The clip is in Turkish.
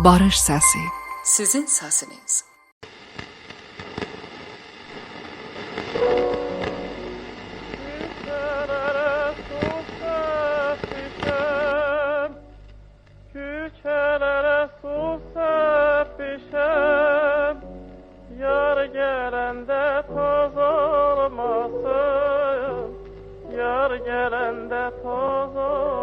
Barış Sesi. Sizin sesiniz. Küçelere su serpişem, yar gelende toz olmasın, yar gelende toz olmasın.